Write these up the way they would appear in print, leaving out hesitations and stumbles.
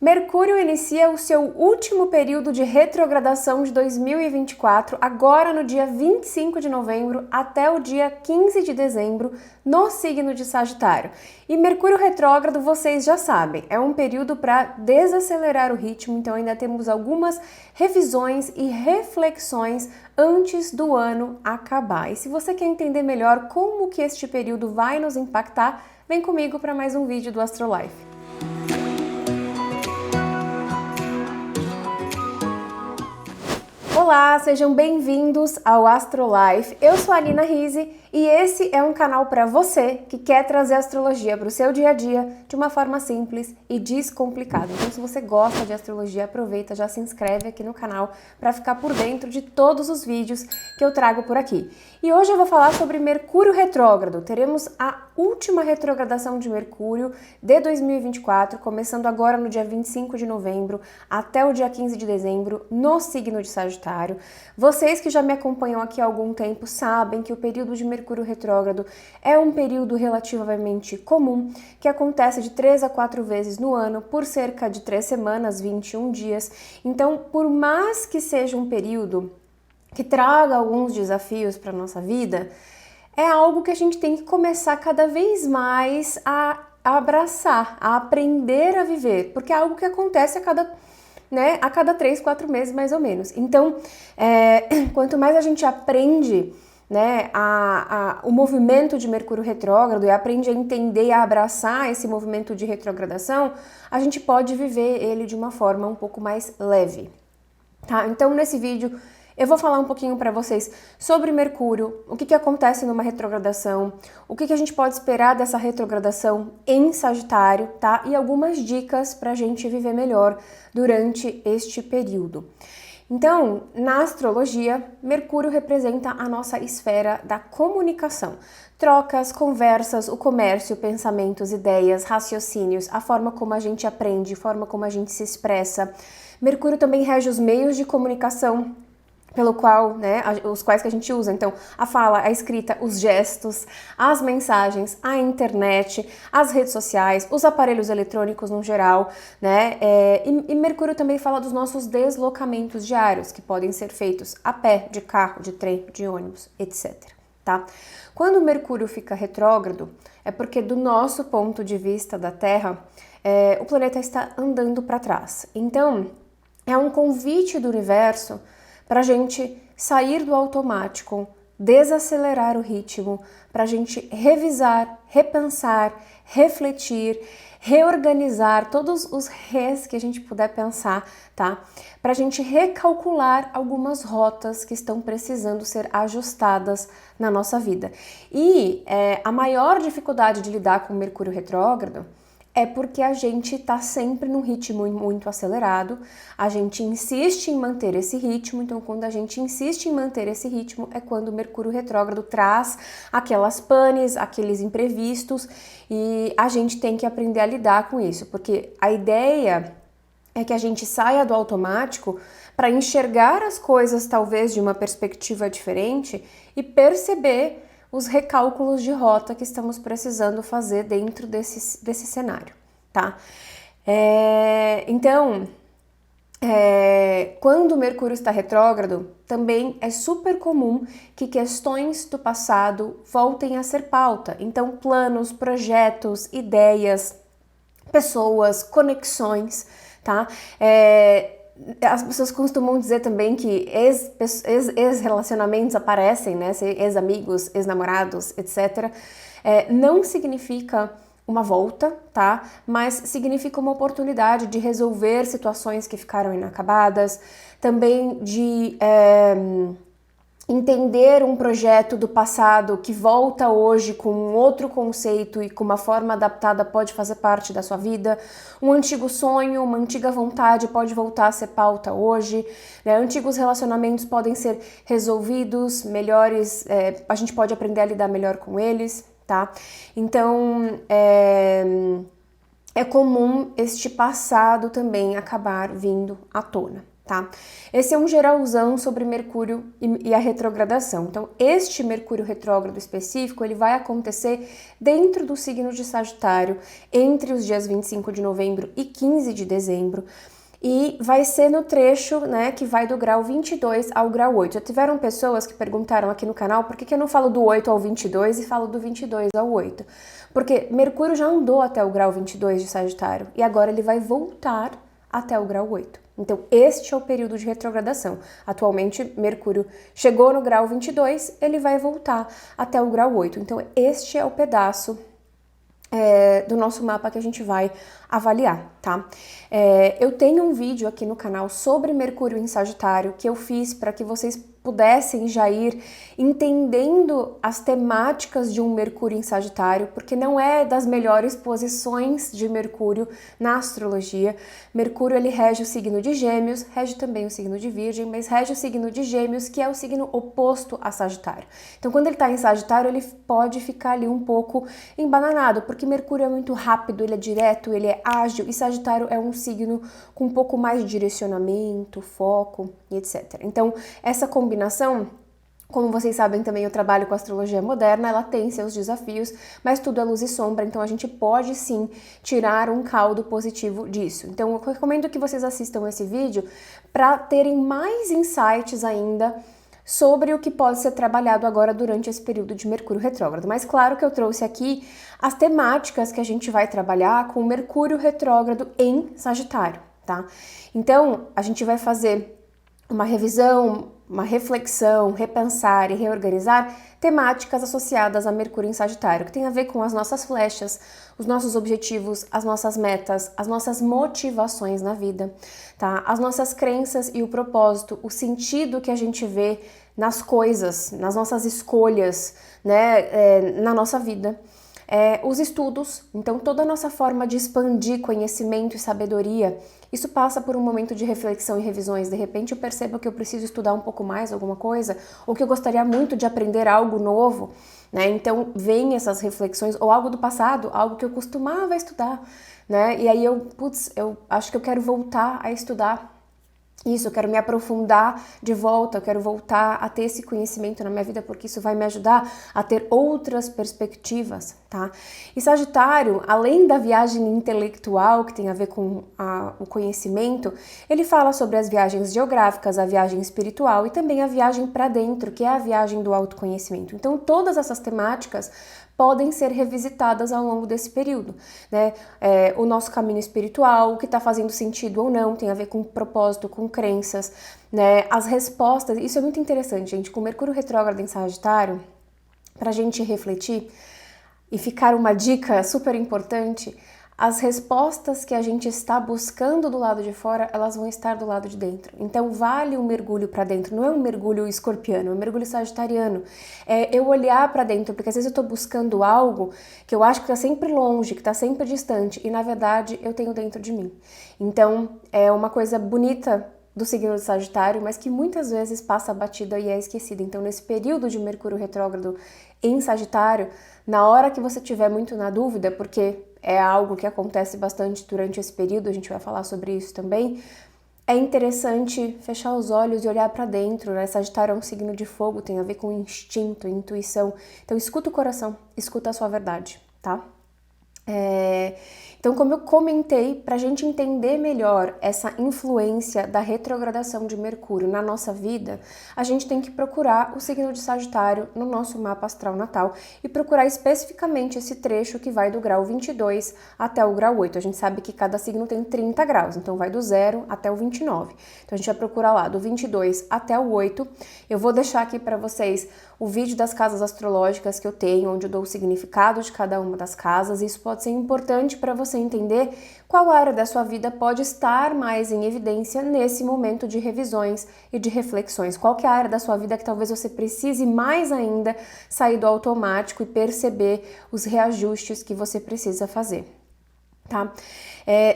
Mercúrio inicia o seu último período de retrogradação de 2024, agora no dia 25 de novembro até o dia 15 de dezembro, no signo de Sagitário. E Mercúrio retrógrado, vocês já sabem, é um período para desacelerar o ritmo, então ainda temos algumas revisões e reflexões antes do ano acabar. E se você quer entender melhor como que este período vai nos impactar, vem comigo para mais um vídeo do Astrolife. Olá, sejam bem-vindos ao Astrolife. Eu sou a Nina Rizzi e esse é um canal para você que quer trazer astrologia para o seu dia a dia de uma forma simples e descomplicada. Então, se você gosta de astrologia, aproveita, já se inscreve aqui no canal para ficar por dentro de todos os vídeos que eu trago por aqui. E hoje eu vou falar sobre Mercúrio retrógrado. Teremos a última retrogradação de Mercúrio de 2024, começando agora no dia 25 de novembro até o dia 15 de dezembro, no signo de Sagitário. Vocês que já me acompanham aqui há algum tempo sabem que o período de Mercúrio retrógrado é um período relativamente comum, que acontece de 3 a 4 vezes no ano, por cerca de 3 semanas, 21 dias. Então, por mais que seja um período que traga alguns desafios para a nossa vida, é algo que a gente tem que começar cada vez mais a abraçar, a aprender a viver, porque é algo que acontece a cada 3, 4 meses mais ou menos. Então, quanto mais a gente aprende, né, o movimento de Mercúrio retrógrado e aprende a entender e a abraçar esse movimento de retrogradação, a gente pode viver ele de uma forma um pouco mais leve, tá? Então, nesse vídeo eu vou falar um pouquinho para vocês sobre Mercúrio, o que acontece numa retrogradação, o que a gente pode esperar dessa retrogradação em Sagitário, tá? E algumas dicas para a gente viver melhor durante este período. Então, na astrologia, Mercúrio representa a nossa esfera da comunicação. Trocas, conversas, o comércio, pensamentos, ideias, raciocínios, a forma como a gente aprende, a forma como a gente se expressa. Mercúrio também rege os meios de comunicação, pelo qual, né, os quais que a gente usa, então, a fala, a escrita, os gestos, as mensagens, a internet, as redes sociais, os aparelhos eletrônicos no geral, né, e Mercúrio também fala dos nossos deslocamentos diários, que podem ser feitos a pé, de carro, de trem, de ônibus, etc, tá? Quando Mercúrio fica retrógrado, é porque do nosso ponto de vista da Terra, o planeta está andando para trás. Então, é um convite do universo para a gente sair do automático, desacelerar o ritmo, para a gente revisar, repensar, refletir, reorganizar todos os res que a gente puder pensar, tá? Para a gente recalcular algumas rotas que estão precisando ser ajustadas na nossa vida. E a maior dificuldade de lidar com o Mercúrio retrógrado é porque a gente está sempre num ritmo muito acelerado, a gente insiste em manter esse ritmo, então quando a gente insiste em manter esse ritmo é quando o Mercúrio retrógrado traz aquelas panes, aqueles imprevistos, e a gente tem que aprender a lidar com isso, porque a ideia é que a gente saia do automático para enxergar as coisas talvez de uma perspectiva diferente e perceber os recálculos de rota que estamos precisando fazer dentro desse cenário, tá? Então, quando o Mercúrio está retrógrado, também é super comum que questões do passado voltem a ser pauta. Então, planos, projetos, ideias, pessoas, conexões, tá? As pessoas costumam dizer também que ex-relacionamentos aparecem, né? Ex-amigos, ex-namorados, etc. Não significa uma volta, tá? Mas significa uma oportunidade de resolver situações que ficaram inacabadas, também de entender um projeto do passado que volta hoje com um outro conceito e com uma forma adaptada pode fazer parte da sua vida. Um antigo sonho, uma antiga vontade pode voltar a ser pauta hoje, né? Antigos relacionamentos podem ser resolvidos, melhores, a gente pode aprender a lidar melhor com eles, tá? Então, é comum este passado também acabar vindo à tona, tá? Esse é um geralzão sobre Mercúrio e a retrogradação. Então, este Mercúrio retrógrado específico, ele vai acontecer dentro do signo de Sagitário, entre os dias 25 de novembro e 15 de dezembro, e vai ser no trecho, né, que vai do grau 22 ao grau 8. Já tiveram pessoas que perguntaram aqui no canal por que eu não falo do 8 ao 22 e falo do 22 ao 8. Porque Mercúrio já andou até o grau 22 de Sagitário e agora ele vai voltar até o grau 8. Então, este é o período de retrogradação. Atualmente, Mercúrio chegou no grau 22, ele vai voltar até o grau 8. Então, este é o pedaço do nosso mapa que a gente vai avaliar, tá? Eu tenho um vídeo aqui no canal sobre Mercúrio em Sagitário que eu fiz para que vocês pudessem já ir entendendo as temáticas de um Mercúrio em Sagitário, porque não é das melhores posições de Mercúrio na astrologia. Mercúrio, ele rege o signo de Gêmeos, rege também o signo de Virgem, mas rege o signo de Gêmeos, que é o signo oposto a Sagitário. Então, quando ele está em Sagitário, ele pode ficar ali um pouco embananado, porque Mercúrio é muito rápido, ele é direto, ele é ágil, e Sagitário é um signo com um pouco mais de direcionamento, foco e etc. Então, essa combinação, como vocês sabem também, eu trabalho com astrologia moderna, ela tem seus desafios, mas tudo é luz e sombra, então a gente pode sim tirar um caldo positivo disso. Então eu recomendo que vocês assistam esse vídeo para terem mais insights ainda sobre o que pode ser trabalhado agora durante esse período de Mercúrio retrógrado. Mas claro que eu trouxe aqui as temáticas que a gente vai trabalhar com Mercúrio retrógrado em Sagitário, tá? Então, a gente vai fazer uma revisão, uma reflexão, repensar e reorganizar temáticas associadas a Mercúrio em Sagitário, que tem a ver com as nossas flechas, os nossos objetivos, as nossas metas, as nossas motivações na vida, tá? As nossas crenças e o propósito, o sentido que a gente vê nas coisas, nas nossas escolhas, né, na nossa vida. Os estudos, então toda a nossa forma de expandir conhecimento e sabedoria, isso passa por um momento de reflexão e revisões. De repente eu percebo que eu preciso estudar um pouco mais alguma coisa, ou que eu gostaria muito de aprender algo novo, né? Então vem essas reflexões, ou algo do passado, algo que eu costumava estudar, né? E aí eu acho que eu quero voltar a estudar isso, eu quero me aprofundar de volta, eu quero voltar a ter esse conhecimento na minha vida, porque isso vai me ajudar a ter outras perspectivas, tá? E Sagitário, além da viagem intelectual, que tem a ver com o conhecimento, ele fala sobre as viagens geográficas, a viagem espiritual e também a viagem para dentro, que é a viagem do autoconhecimento. Então, todas essas temáticas podem ser revisitadas ao longo desse período, né? O nosso caminho espiritual, o que está fazendo sentido ou não, tem a ver com propósito, com crenças, né? As respostas, isso é muito interessante, gente, com Mercúrio retrógrado em Sagitário, para a gente refletir e ficar uma dica super importante, as respostas que a gente está buscando do lado de fora, elas vão estar do lado de dentro. Então, vale um mergulho para dentro. Não é um mergulho escorpiano, é um mergulho sagitariano. É eu olhar para dentro, porque às vezes eu estou buscando algo que eu acho que está sempre longe, que está sempre distante, e na verdade eu tenho dentro de mim. Então, é uma coisa bonita do signo de Sagitário, mas que muitas vezes passa batida e é esquecida. Então, nesse período de Mercúrio retrógrado em Sagitário, na hora que você estiver muito na dúvida, porque é algo que acontece bastante durante esse período, a gente vai falar sobre isso também, é interessante fechar os olhos e olhar para dentro, né? Sagitário é um signo de fogo, tem a ver com instinto, intuição. Então, escuta o coração, escuta a sua verdade, tá? Então, como eu comentei, para a gente entender melhor essa influência da retrogradação de Mercúrio na nossa vida, a gente tem que procurar o signo de Sagitário no nosso mapa astral natal e procurar especificamente esse trecho que vai do grau 22 até o grau 8. A gente sabe que cada signo tem 30 graus, então vai do 0 até o 29. Então, a gente vai procurar lá do 22 até o 8. Eu vou deixar aqui para vocês o vídeo das casas astrológicas que eu tenho, onde eu dou o significado de cada uma das casas. Isso pode ser importante para você entender qual área da sua vida pode estar mais em evidência nesse momento de revisões e de reflexões. Qual que é a área da sua vida que talvez você precise mais ainda sair do automático e perceber os reajustes que você precisa fazer. tá?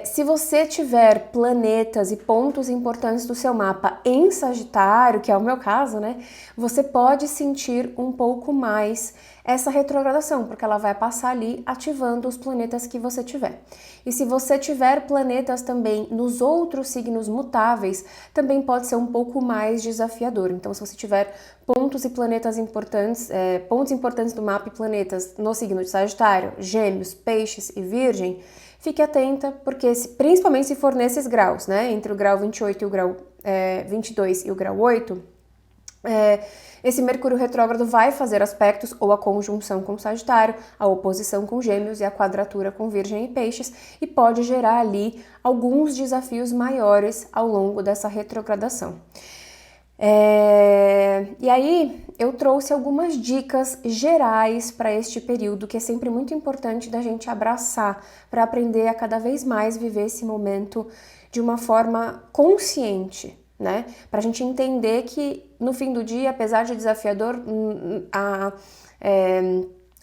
Se você tiver planetas e pontos importantes do seu mapa em Sagitário, que é o meu caso, né? Você pode sentir um pouco mais essa retrogradação, porque ela vai passar ali ativando os planetas que você tiver. E se você tiver planetas também nos outros signos mutáveis, também pode ser um pouco mais desafiador. Então, se você tiver pontos e planetas importantes, pontos importantes do mapa e planetas no signo de Sagitário, Gêmeos, Peixes e Virgem, fique atenta, porque principalmente se for nesses graus, né? Entre o grau 28 e o grau 22 e o grau 8, esse Mercúrio retrógrado vai fazer aspectos ou a conjunção com Sagitário, a oposição com Gêmeos e a quadratura com Virgem e Peixes, e pode gerar ali alguns desafios maiores ao longo dessa retrogradação. E aí eu trouxe algumas dicas gerais para este período, que é sempre muito importante da gente abraçar para aprender a cada vez mais viver esse momento de uma forma consciente, né? Para a gente entender que no fim do dia, apesar de desafiador,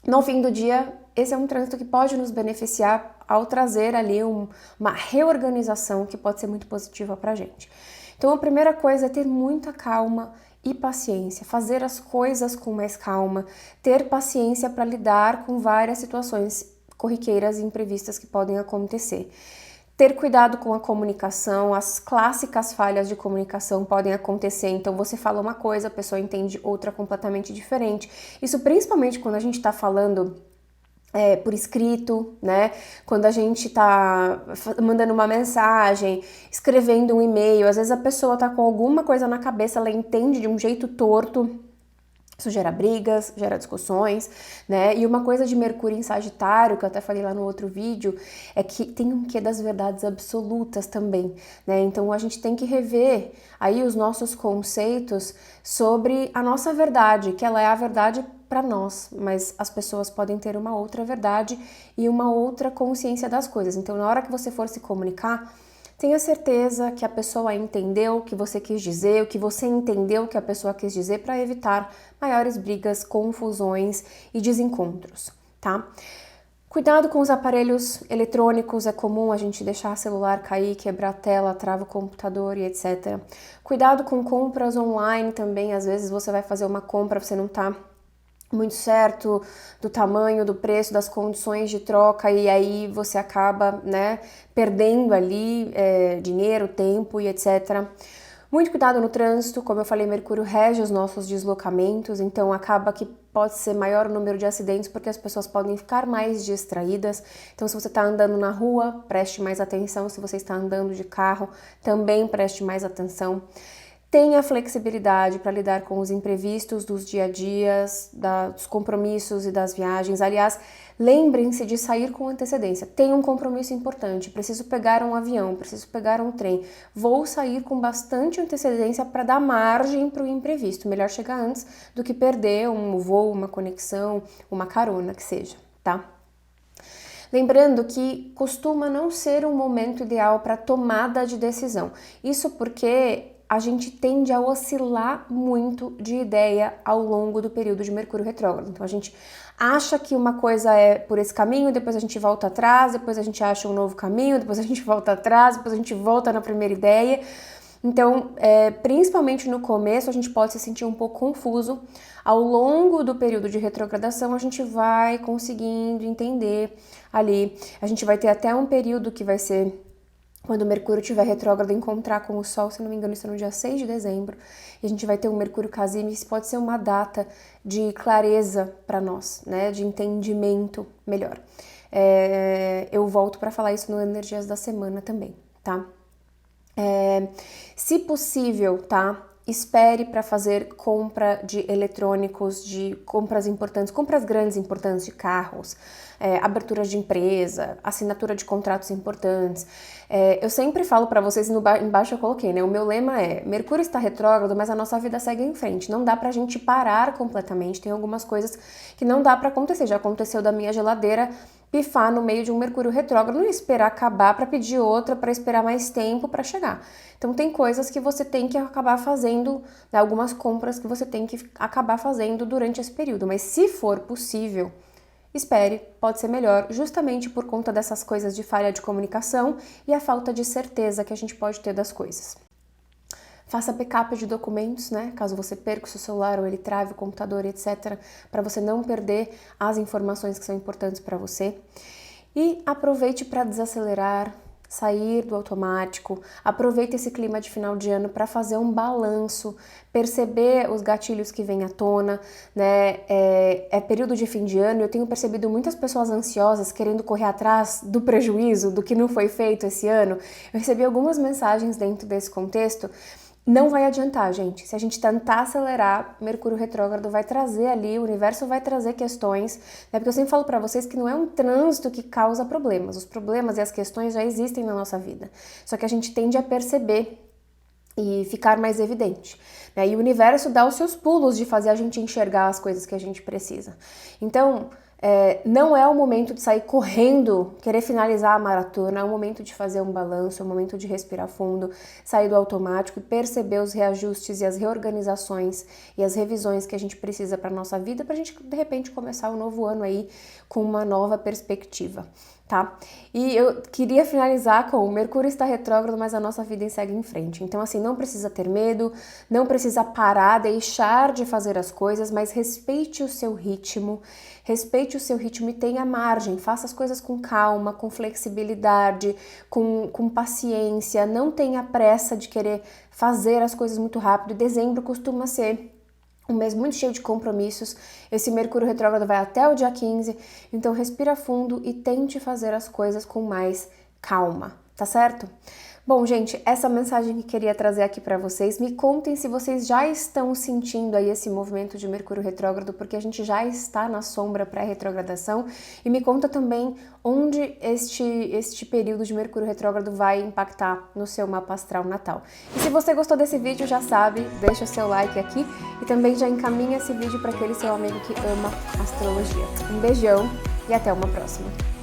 no fim do dia, esse é um trânsito que pode nos beneficiar ao trazer ali uma reorganização que pode ser muito positiva para a gente. Então a primeira coisa é ter muita calma e paciência, fazer as coisas com mais calma, ter paciência para lidar com várias situações corriqueiras e imprevistas que podem acontecer. Ter cuidado com a comunicação, as clássicas falhas de comunicação podem acontecer, então você fala uma coisa, a pessoa entende outra completamente diferente. Isso principalmente quando a gente está falando por escrito, né? Quando a gente tá mandando uma mensagem, escrevendo um e-mail, às vezes a pessoa tá com alguma coisa na cabeça, ela entende de um jeito torto. Isso gera brigas, gera discussões, né? E uma coisa de Mercúrio em Sagitário, que eu até falei lá no outro vídeo, é que tem um quê das verdades absolutas também, né? Então a gente tem que rever aí os nossos conceitos sobre a nossa verdade, que ela é a verdade para nós, mas as pessoas podem ter uma outra verdade e uma outra consciência das coisas. Então, na hora que você for se comunicar, tenha certeza que a pessoa entendeu o que você quis dizer, o que você entendeu o que a pessoa quis dizer, para evitar maiores brigas, confusões e desencontros, tá? Cuidado com os aparelhos eletrônicos, é comum a gente deixar o celular cair, quebrar a tela, trava o computador e etc. Cuidado com compras online também, às vezes você vai fazer uma compra, você não tá muito certo do tamanho, do preço, das condições de troca, e aí você acaba, né, perdendo ali dinheiro, tempo e etc. Muito cuidado no trânsito, como eu falei, Mercúrio rege os nossos deslocamentos, então acaba que pode ser maior o número de acidentes porque as pessoas podem ficar mais distraídas. Então, se você está andando na rua, preste mais atenção. Se você está andando de carro, também preste mais atenção. Tenha flexibilidade para lidar com os imprevistos dos dia a dia, dos compromissos e das viagens. Aliás, lembrem-se de sair com antecedência. Tem um compromisso importante, preciso pegar um avião, preciso pegar um trem. Vou sair com bastante antecedência para dar margem para o imprevisto. Melhor chegar antes do que perder um voo, uma conexão, uma carona, que seja, tá? Lembrando que costuma não ser um momento ideal para tomada de decisão. Isso porque a gente tende a oscilar muito de ideia ao longo do período de Mercúrio retrógrado. Então a gente acha que uma coisa é por esse caminho, depois a gente volta atrás, depois a gente acha um novo caminho, depois a gente volta atrás, depois a gente volta na primeira ideia. Então, principalmente no começo, a gente pode se sentir um pouco confuso. Ao longo do período de retrogradação, a gente vai conseguindo entender ali. A gente vai ter até um período que vai ser quando o Mercúrio estiver retrógrado, encontrar com o Sol, se não me engano, isso é no dia 6 de dezembro, e a gente vai ter um Mercúrio Casime, isso pode ser uma data de clareza para nós, né, de entendimento melhor. Eu volto para falar isso no Energias da Semana também, tá? Se possível, tá? Espere para fazer compra de eletrônicos, de compras importantes, compras grandes importantes de carros, aberturas de empresa, assinatura de contratos importantes. Eu sempre falo para vocês, embaixo eu coloquei, né? O meu lema é: Mercúrio está retrógrado, mas a nossa vida segue em frente. Não dá pra gente parar completamente. Tem algumas coisas que não dá pra acontecer. Já aconteceu da minha geladeira pifar no meio de um Mercúrio retrógrado e esperar acabar para pedir outra, para esperar mais tempo para chegar. Então tem coisas que você tem que acabar fazendo, né, algumas compras que você tem que acabar fazendo durante esse período, mas se for possível, espere, pode ser melhor, justamente por conta dessas coisas de falha de comunicação e a falta de certeza que a gente pode ter das coisas. Faça backup de documentos, né? Caso você perca o seu celular ou ele trave o computador, etc., para você não perder as informações que são importantes para você. E aproveite para desacelerar, sair do automático, aproveite esse clima de final de ano para fazer um balanço, perceber os gatilhos que vêm à tona, né? É período de fim de ano, eu tenho percebido muitas pessoas ansiosas querendo correr atrás do prejuízo, do que não foi feito esse ano. Eu recebi algumas mensagens dentro desse contexto. Não vai adiantar, gente. Se a gente tentar acelerar, Mercúrio retrógrado vai trazer ali, o universo vai trazer questões, né? Porque eu sempre falo pra vocês que não é um trânsito que causa problemas. Os problemas e as questões já existem na nossa vida. Só que a gente tende a perceber e ficar mais evidente, né? E o universo dá os seus pulos de fazer a gente enxergar as coisas que a gente precisa. Então, não é o momento de sair correndo, querer finalizar a maratona, é o momento de fazer um balanço, é o momento de respirar fundo, sair do automático e perceber os reajustes e as reorganizações e as revisões que a gente precisa para nossa vida, para a gente, de repente, começar o novo ano aí com uma nova perspectiva, tá? E eu queria finalizar com o Mercúrio está retrógrado, mas a nossa vida segue em frente. Então, assim, não precisa ter medo, não precisa parar, deixar de fazer as coisas, mas respeite o seu ritmo e tenha margem, faça as coisas com calma, com flexibilidade, com paciência, não tenha pressa de querer fazer as coisas muito rápido. Dezembro costuma ser um mês muito cheio de compromissos, esse Mercúrio retrógrado vai até o dia 15, então respira fundo e tente fazer as coisas com mais calma, tá certo? Bom, gente, essa mensagem que queria trazer aqui para vocês. Me contem se vocês já estão sentindo aí esse movimento de Mercúrio retrógrado, porque a gente já está na sombra pré-retrogradação. E me conta também onde este período de Mercúrio retrógrado vai impactar no seu mapa astral natal. E se você gostou desse vídeo, já sabe, deixa o seu like aqui e também já encaminha esse vídeo para aquele seu amigo que ama astrologia. Um beijão e até uma próxima!